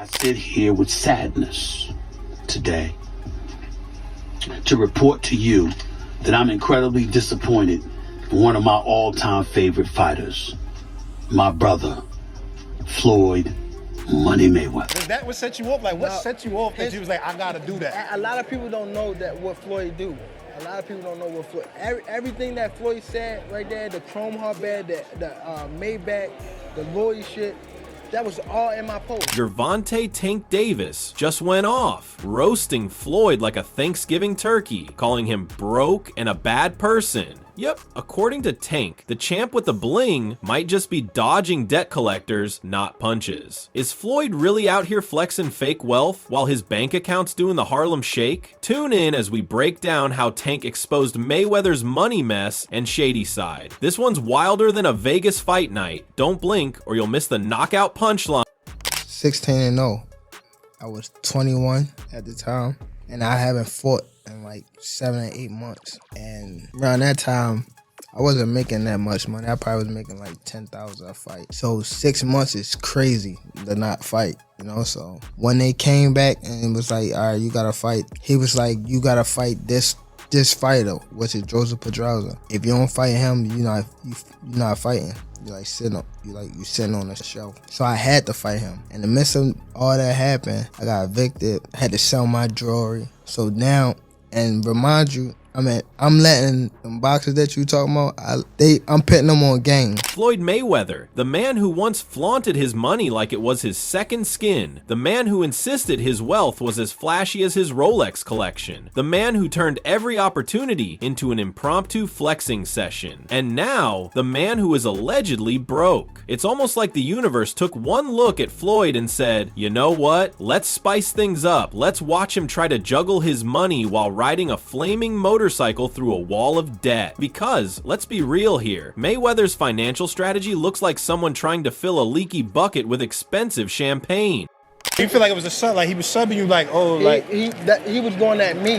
I sit here with sadness today to report to you that I'm incredibly disappointed in one of my all-time favorite fighters, my brother, Floyd Money Mayweather. Is that what set you off? Like, what set you off that you was like, I gotta do that? A lot of people don't know that what Floyd do. A lot of people don't know what Floyd. Everything that Floyd said right there, the chrome hardband, the Maybach, the Lloyd shit, that was all in my post. Gervonta Tank Davis just went off, roasting Floyd like a Thanksgiving turkey, calling him broke and a bad person. Yep, according to Tank, the champ with the bling might just be dodging debt collectors, not punches. Is Floyd really out here flexing fake wealth while his bank account's doing the Harlem Shake? Tune in as we break down how Tank exposed Mayweather's money mess and shady side. This one's wilder than a Vegas fight night. Don't blink or you'll miss the knockout punchline. 16-0. I was 21 at the time, and I haven't fought in like 7 or 8 months. And around that time, I wasn't making that much money. I probably was making like 10,000 a fight. So 6 months is crazy to not fight, you know? So when they came back and it was like, all right, you gotta fight. He was like, you gotta fight this fighter, which is Joseph Pedraza. If you don't fight him, you're not fighting. You're like sitting on the shelf. So I had to fight him. In the midst of all that happened, I got evicted. I had to sell my jewelry. So now, and remind you, I'm letting them boxers that you talking about, I'm putting them on game. Floyd Mayweather, the man who once flaunted his money like it was his second skin, the man who insisted his wealth was as flashy as his Rolex collection, the man who turned every opportunity into an impromptu flexing session, and now the man who is allegedly broke. It's almost like the universe took one look at Floyd and said, you know what, let's spice things up, let's watch him try to juggle his money while riding a flaming motorcycle through a wall of debt. Because, let's be real here, Mayweather's financial strategy looks like someone trying to fill a leaky bucket with expensive champagne. You feel like it was a sub, like he was subbing you like, oh, like... He was going at me.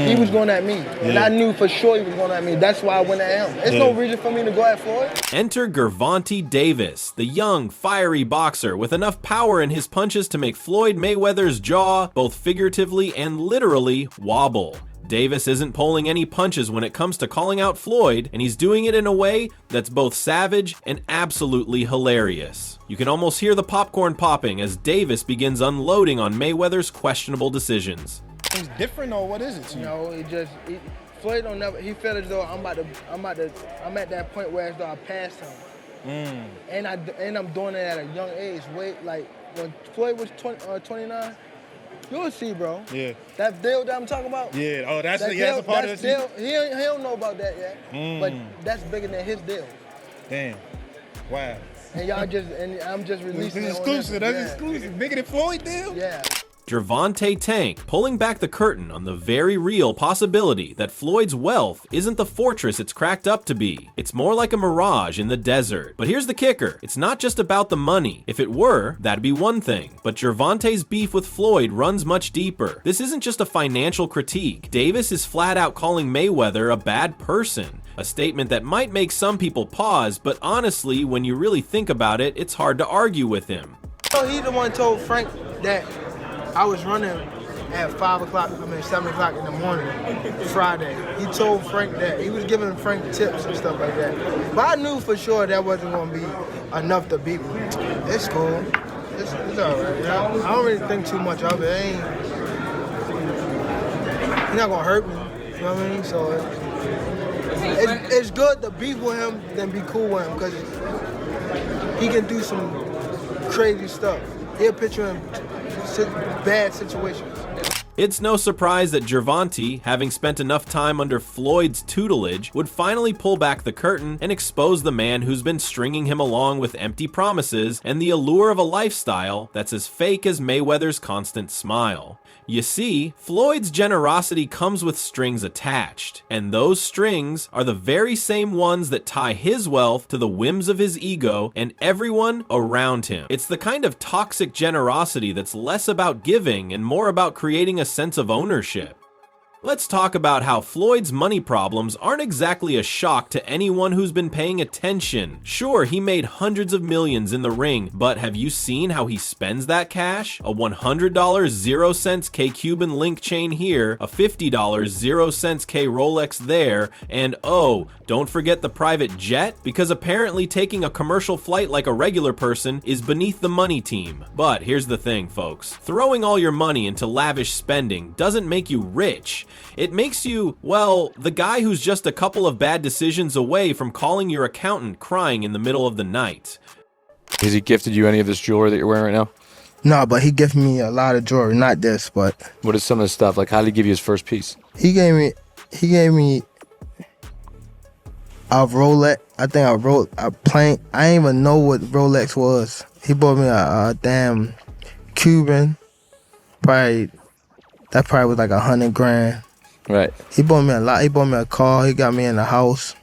He was going at me. Yeah. And I knew for sure he was going at me. That's why I went at him. There's no reason for me to go at Floyd. Enter Gervonta Davis, the young, fiery boxer with enough power in his punches to make Floyd Mayweather's jaw, both figuratively and literally, wobble. Davis isn't pulling any punches when it comes to calling out Floyd, and he's doing it in a way that's both savage and absolutely hilarious. You can almost hear the popcorn popping as Davis begins unloading on Mayweather's questionable decisions. It's different, or what is it to you? No, Floyd don't never. He felt as though I'm at that point where as though I passed him, and I'm doing it at a young age. Like when Floyd was 29. You'll see, bro. Yeah. That deal that I'm talking about? Yeah. Oh, that's a part of this deal. He don't know about that yet. But that's bigger than his deal. Damn. Wow. And I'm just releasing it. This is exclusive. That's exclusive. Bigger than Floyd deal? Yeah. Gervonta Tank pulling back the curtain on the very real possibility that Floyd's wealth isn't the fortress it's cracked up to be. It's more like a mirage in the desert. But here's the kicker. It's not just about the money. If it were, that'd be one thing. But Gervonta's beef with Floyd runs much deeper. This isn't just a financial critique. Davis is flat out calling Mayweather a bad person. A statement that might make some people pause, but honestly, when you really think about it, it's hard to argue with him. So he the one told Frank that I was running at 7 o'clock in the morning, Friday. He told Frank that. He was giving Frank tips and stuff like that. But I knew for sure that wasn't going to be enough to beat me. It's cool. It's all right. You know? I don't really think too much of it. He's not going to hurt me. You know what I mean? So it's good to beef with him than be cool with him because he can do some crazy stuff. He'll put you in bad situations. It's no surprise that Gervonta, having spent enough time under Floyd's tutelage, would finally pull back the curtain and expose the man who's been stringing him along with empty promises and the allure of a lifestyle that's as fake as Mayweather's constant smile. You see, Floyd's generosity comes with strings attached, and those strings are the very same ones that tie his wealth to the whims of his ego and everyone around him. It's the kind of toxic generosity that's less about giving and more about creating a sense of ownership. Let's talk about how Floyd's money problems aren't exactly a shock to anyone who's been paying attention. Sure, he made hundreds of millions in the ring, but have you seen how he spends that cash? A $100 0 cents K Cuban link chain here, a $50 0 cents K Rolex there, and oh, don't forget the private jet? Because apparently taking a commercial flight like a regular person is beneath the money team. But here's the thing, folks. Throwing all your money into lavish spending doesn't make you rich. It makes you, well, the guy who's just a couple of bad decisions away from calling your accountant crying in the middle of the night. Has he gifted you any of this jewelry that you're wearing right now? No, but he gave me a lot of jewelry, not this, but What is some of the stuff? Like, how did he give you his first piece? he gave me a Rolex. I think a plane. I didn't even know what Rolex was. He bought me a damn Cuban. That probably was like $100 grand. Right. He bought me a lot. He bought me a car. He got me in the house.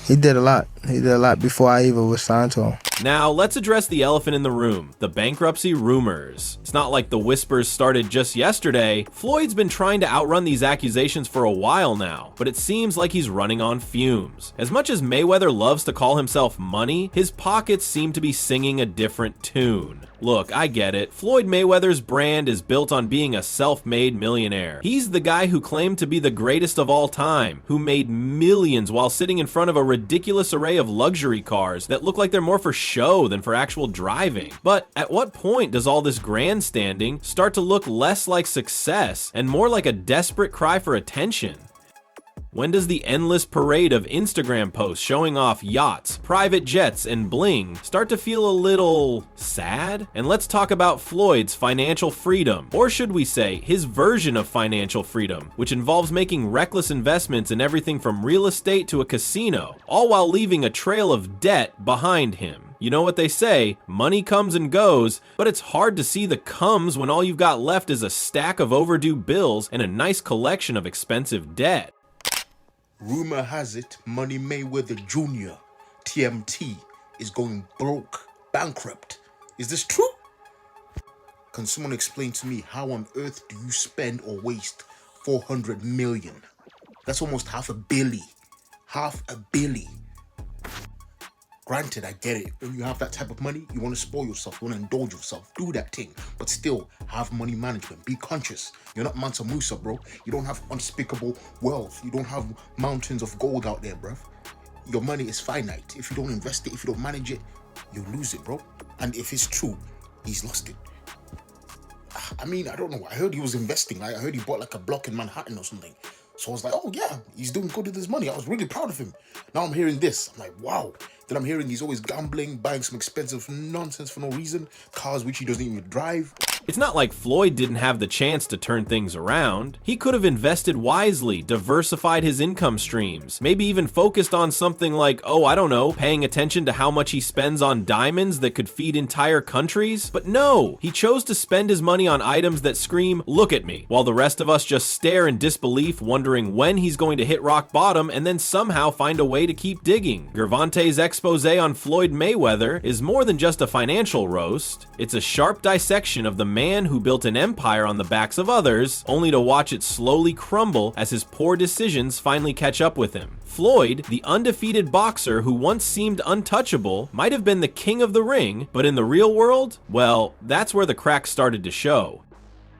He did a lot. He did a lot before I even was signed to him. Now, let's address the elephant in the room, the bankruptcy rumors. It's not like the whispers started just yesterday. Floyd's been trying to outrun these accusations for a while now, but it seems like he's running on fumes. As much as Mayweather loves to call himself money, his pockets seem to be singing a different tune. Look, I get it. Floyd Mayweather's brand is built on being a self-made millionaire. He's the guy who claimed to be the greatest of all time, who made millions while sitting in front of a ridiculous array of luxury cars that look like they're more for show than for actual driving. But at what point does all this grandstanding start to look less like success and more like a desperate cry for attention? When does the endless parade of Instagram posts showing off yachts, private jets, and bling start to feel a little sad? And let's talk about Floyd's financial freedom, or should we say, his version of financial freedom, which involves making reckless investments in everything from real estate to a casino, all while leaving a trail of debt behind him. You know what they say, money comes and goes, but it's hard to see the comes when all you've got left is a stack of overdue bills and a nice collection of expensive debt. Rumor has it Money Mayweather Jr., TMT, is going broke, bankrupt. Is this true? Can someone explain to me how on earth do you spend or waste 400 million? That's almost $500 million. $500 million. Granted, I get it. When you have that type of money, you want to spoil yourself, you want to indulge yourself, do that thing. But still, have money management. Be conscious. You're not Mansa Musa, bro. You don't have unspeakable wealth. You don't have mountains of gold out there, bro. Your money is finite. If you don't invest it, if you don't manage it, you lose it, bro. And if it's true, he's lost it. I mean, I don't know. I heard he was investing. I heard he bought like a block in Manhattan or something. So I was like, oh yeah, he's doing good with his money. I was really proud of him. Now I'm hearing this. I'm like, wow. Then I'm hearing he's always gambling, buying some expensive nonsense for no reason, cars which he doesn't even drive. It's not like Floyd didn't have the chance to turn things around. He could have invested wisely, diversified his income streams, maybe even focused on something like, oh, I don't know, paying attention to how much he spends on diamonds that could feed entire countries. But no, he chose to spend his money on items that scream, look at me, while the rest of us just stare in disbelief, wondering when he's going to hit rock bottom and then somehow find a way to keep digging. Gervonta's expose on Floyd Mayweather is more than just a financial roast. It's a sharp dissection of the man who built an empire on the backs of others, only to watch it slowly crumble as his poor decisions finally catch up with him. Floyd, the undefeated boxer who once seemed untouchable, might have been the king of the ring, but in the real world, well, that's where the cracks started to show.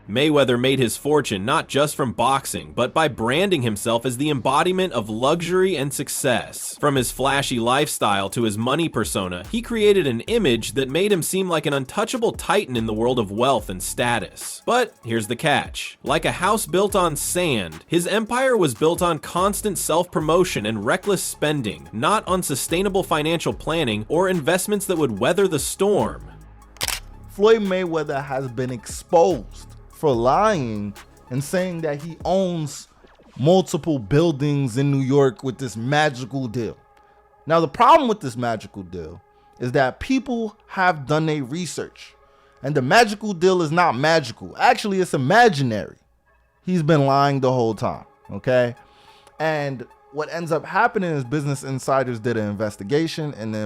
Mayweather made his fortune not just from boxing, but by branding himself as the embodiment of luxury and success. From his flashy lifestyle to his money persona, he created an image that made him seem like an untouchable titan in the world of wealth and status. But here's the catch. Like a house built on sand, his empire was built on constant self-promotion and reckless spending, not on sustainable financial planning or investments that would weather the storm. Floyd Mayweather has been exposed for lying and saying that he owns multiple buildings in New York with this magical deal. Now, the problem with this magical deal is that people have done their research, and the magical deal is not magical. Actually, it's imaginary. He's been lying the whole time, okay? And what ends up happening is Business Insiders did an investigation, and the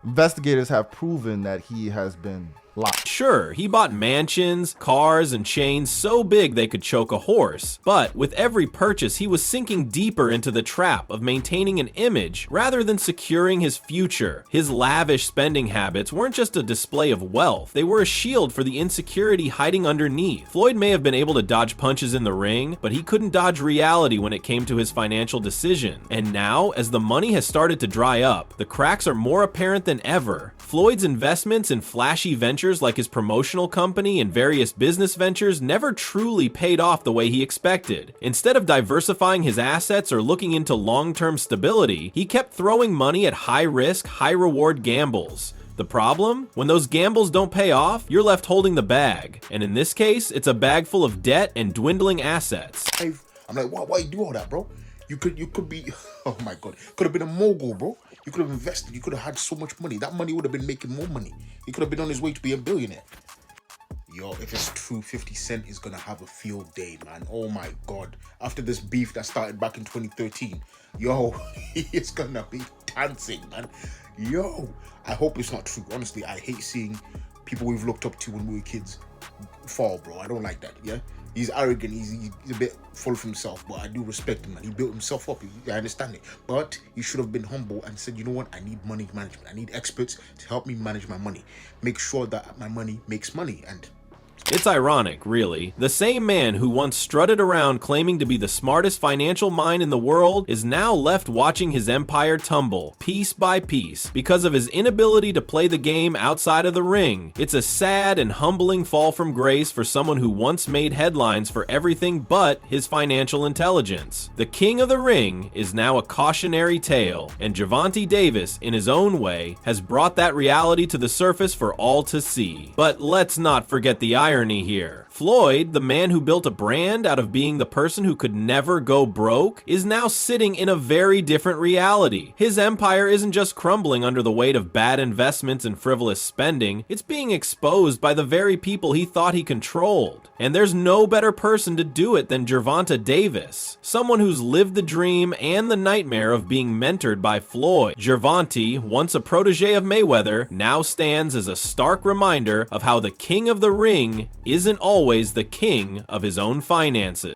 investigators have proven that he has been lot. Sure, he bought mansions, cars, and chains so big they could choke a horse, but with every purchase he was sinking deeper into the trap of maintaining an image rather than securing his future. His lavish spending habits weren't just a display of wealth, they were a shield for the insecurity hiding underneath. Floyd may have been able to dodge punches in the ring, but he couldn't dodge reality when it came to his financial decision. And now, as the money has started to dry up, the cracks are more apparent than ever. Floyd's investments in flashy ventures like his promotional company and various business ventures never truly paid off the way he expected. Instead of diversifying his assets or looking into long-term stability, he kept throwing money at high-risk, high-reward gambles. The problem? When those gambles don't pay off, you're left holding the bag. And in this case, it's a bag full of debt and dwindling assets. I'm like, why you do all that, bro? You could be, oh my God, could have been a mogul, bro. You could have invested. You could have had so much money. That money would have been making more money. He could have been on his way to be a billionaire. Yo, if it's true, 50 Cent is going to have a field day, man. Oh my God. After this beef that started back in 2013, yo, he is going to be dancing, man. Yo, I hope it's not true. Honestly, I hate seeing people we've looked up to when we were kids fall, bro. I don't like that, yeah? He's arrogant, he's a bit full of himself, but I do respect him, man. He built himself up, I understand it. But he should have been humble and said, you know what, I need money management. I need experts to help me manage my money. Make sure that my money makes money. And it's ironic, really. The same man who once strutted around claiming to be the smartest financial mind in the world is now left watching his empire tumble, piece by piece, because of his inability to play the game outside of the ring. It's a sad and humbling fall from grace for someone who once made headlines for everything but his financial intelligence. The king of the ring is now a cautionary tale, and Gervonta Davis, in his own way, has brought that reality to the surface for all to see. But let's not forget the irony here. Floyd, the man who built a brand out of being the person who could never go broke, is now sitting in a very different reality. His empire isn't just crumbling under the weight of bad investments and frivolous spending, it's being exposed by the very people he thought he controlled. And there's no better person to do it than Gervonta Davis, someone who's lived the dream and the nightmare of being mentored by Floyd. Gervonta, once a protege of Mayweather, now stands as a stark reminder of how the king of the ring isn't always the king of his own finances.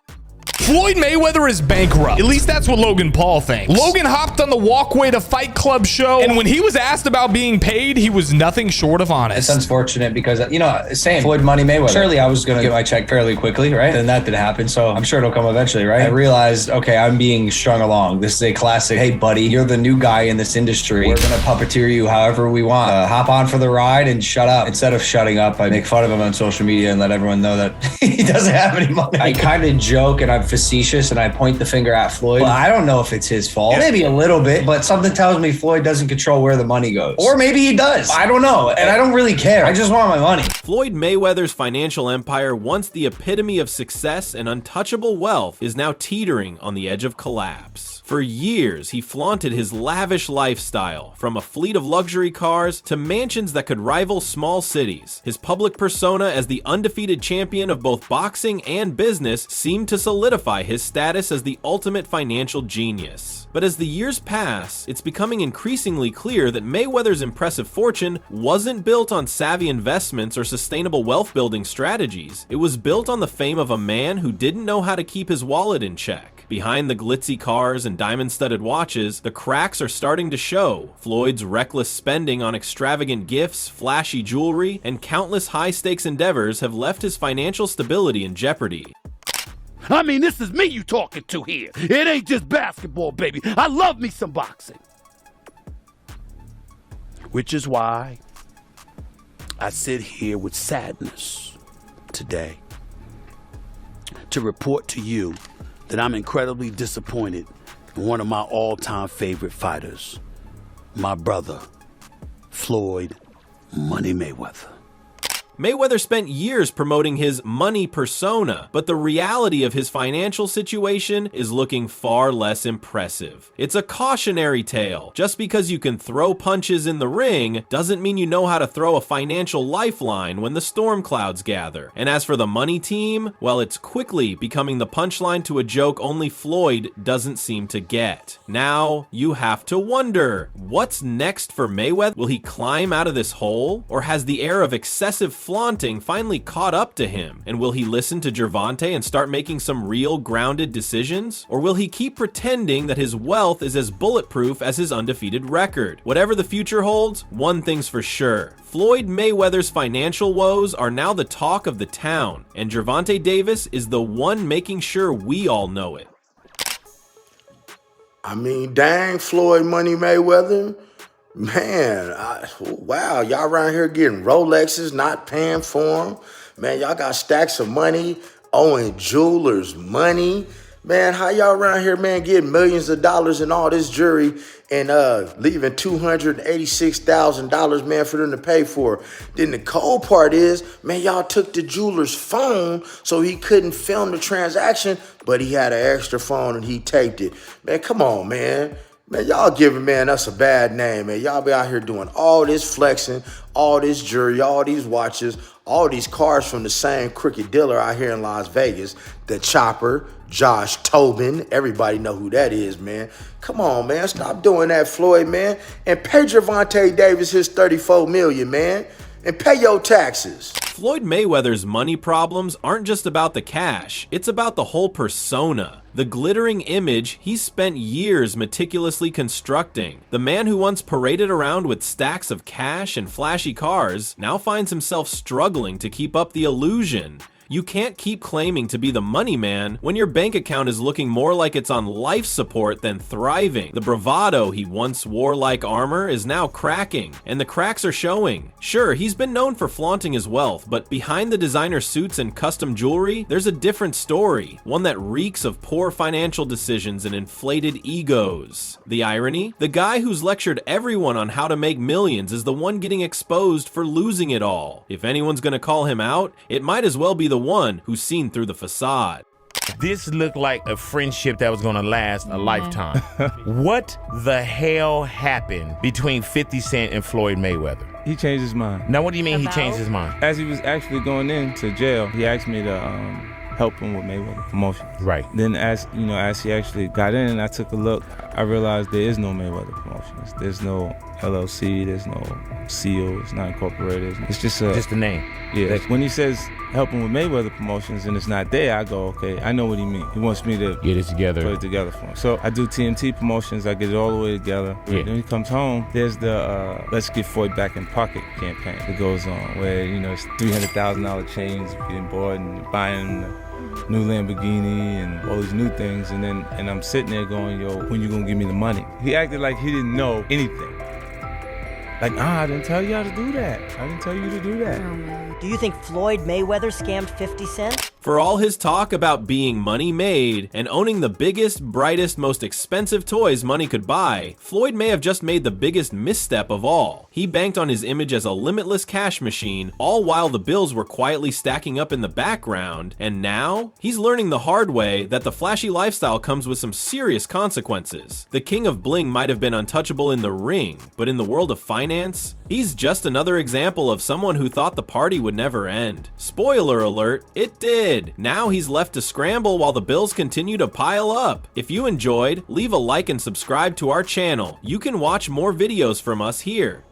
Floyd Mayweather is bankrupt. At least that's what Logan Paul thinks. Logan hopped on the Walkway to Fight Club show, and when he was asked about being paid, he was nothing short of honest. It's unfortunate because, you know, same Floyd Money Mayweather. Surely I was going to get my check fairly quickly, right? Then that didn't happen, so I'm sure it'll come eventually, right? I realized, okay, I'm being strung along. This is a classic, hey, buddy, you're the new guy in this industry. We're going to puppeteer you however we want. Hop on for the ride and shut up. Instead of shutting up, I make fun of him on social media and let everyone know that he doesn't have any money. I kind of joke and I'm facetious and I point the finger at Floyd. Well, I don't know if it's his fault. Maybe a little bit, but something tells me Floyd doesn't control where the money goes. Or maybe he does. I don't know. And I don't really care. I just want my money. Floyd Mayweather's financial empire, once the epitome of success and untouchable wealth, is now teetering on the edge of collapse. For years, he flaunted his lavish lifestyle, from a fleet of luxury cars to mansions that could rival small cities. His public persona as the undefeated champion of both boxing and business seemed to solidify his status as the ultimate financial genius. But as the years pass, it's becoming increasingly clear that Mayweather's impressive fortune wasn't built on savvy investments or sustainable wealth-building strategies. It was built on the fame of a man who didn't know how to keep his wallet in check. Behind the glitzy cars and diamond-studded watches, the cracks are starting to show. Floyd's reckless spending on extravagant gifts, flashy jewelry, and countless high-stakes endeavors have left his financial stability in jeopardy. I mean, this is me you talking to here. It ain't just basketball, baby. I love me some boxing. Which is why I sit here with sadness today to report to you that I'm incredibly disappointed in one of my all-time favorite fighters, my brother, Floyd Money Mayweather. Mayweather spent years promoting his money persona, but the reality of his financial situation is looking far less impressive. It's a cautionary tale. Just because you can throw punches in the ring doesn't mean you know how to throw a financial lifeline when the storm clouds gather. And as for the money team, well, it's quickly becoming the punchline to a joke only Floyd doesn't seem to get. Now, you have to wonder, what's next for Mayweather? Will he climb out of this hole? Or has the air of excessive flaunting finally caught up to him? And will he listen to Gervonta and start making some real grounded decisions? Or will he keep pretending that his wealth is as bulletproof as his undefeated record? Whatever the future holds, one thing's for sure. Floyd Mayweather's financial woes are now the talk of the town, and Gervonta Davis is the one making sure we all know it. I mean, dang, Floyd Money Mayweather. Man, wow, y'all around here getting Rolexes, not paying for them. Man, y'all got stacks of money, owing jewelers money. Man, how y'all around here, man, getting millions of dollars in all this jewelry and leaving $286,000, man, for them to pay for? Then the cold part is, man, y'all took the jeweler's phone so he couldn't film the transaction, but he had an extra phone and he taped it. Man, come on, man. Man, y'all giving, man, us a bad name, man. Y'all be out here doing all this flexing, all this jewelry, all these watches, all these cars from the same crooked dealer out here in Las Vegas. The Chopper, Josh Tobin, everybody know who that is, man. Come on, man, stop doing that, Floyd, man. And pay Gervonta Davis his $34 million, man. And pay your taxes. Floyd Mayweather's money problems aren't just about the cash, it's about the whole persona. The glittering image he's spent years meticulously constructing. The man who once paraded around with stacks of cash and flashy cars now finds himself struggling to keep up the illusion. You can't keep claiming to be the money man when your bank account is looking more like it's on life support than thriving. The bravado he once wore like armor is now cracking, and the cracks are showing. Sure, he's been known for flaunting his wealth, but behind the designer suits and custom jewelry, there's a different story, one that reeks of poor financial decisions and inflated egos. The irony? The guy who's lectured everyone on how to make millions is the one getting exposed for losing it all. If anyone's gonna call him out, it might as well be the one who's seen through the facade. This looked like a friendship that was gonna last a lifetime. What the hell happened between 50 Cent and Floyd Mayweather? He changed his mind. Now, what do you mean he changed his mind? As he was actually going into jail, he asked me to help him with Mayweather promotion. Right. Then as he actually got in and I took a look, I realized there is no Mayweather Promotions. There's no LLC, there's no seal, it's not incorporated. It's just a name. Yeah. When he says helping with Mayweather Promotions and it's not there, I go, okay, I know what he means. He wants me to get it together. Put it together for him. So I do TMT Promotions, I get it all the way together. Yeah. Then he comes home, there's the Let's Get Floyd Back in Pocket campaign that goes on, where, you know, it's $300,000 chains getting bought and buying new Lamborghini and all these new things, and I'm sitting there going, yo, when you gonna give me the money? He acted like he didn't know anything. Like, I didn't tell you how to do that. I didn't tell you to do that. Do you think Floyd Mayweather scammed 50 Cent? For all his talk about being money made and owning the biggest, brightest, most expensive toys money could buy, Floyd may have just made the biggest misstep of all. He banked on his image as a limitless cash machine, all while the bills were quietly stacking up in the background, and now he's learning the hard way that the flashy lifestyle comes with some serious consequences. The king of bling might have been untouchable in the ring, but in the world of finance, he's just another example of someone who thought the party would never end. Spoiler alert, it did. Now he's left to scramble while the bills continue to pile up. If you enjoyed, leave a like and subscribe to our channel. You can watch more videos from us here.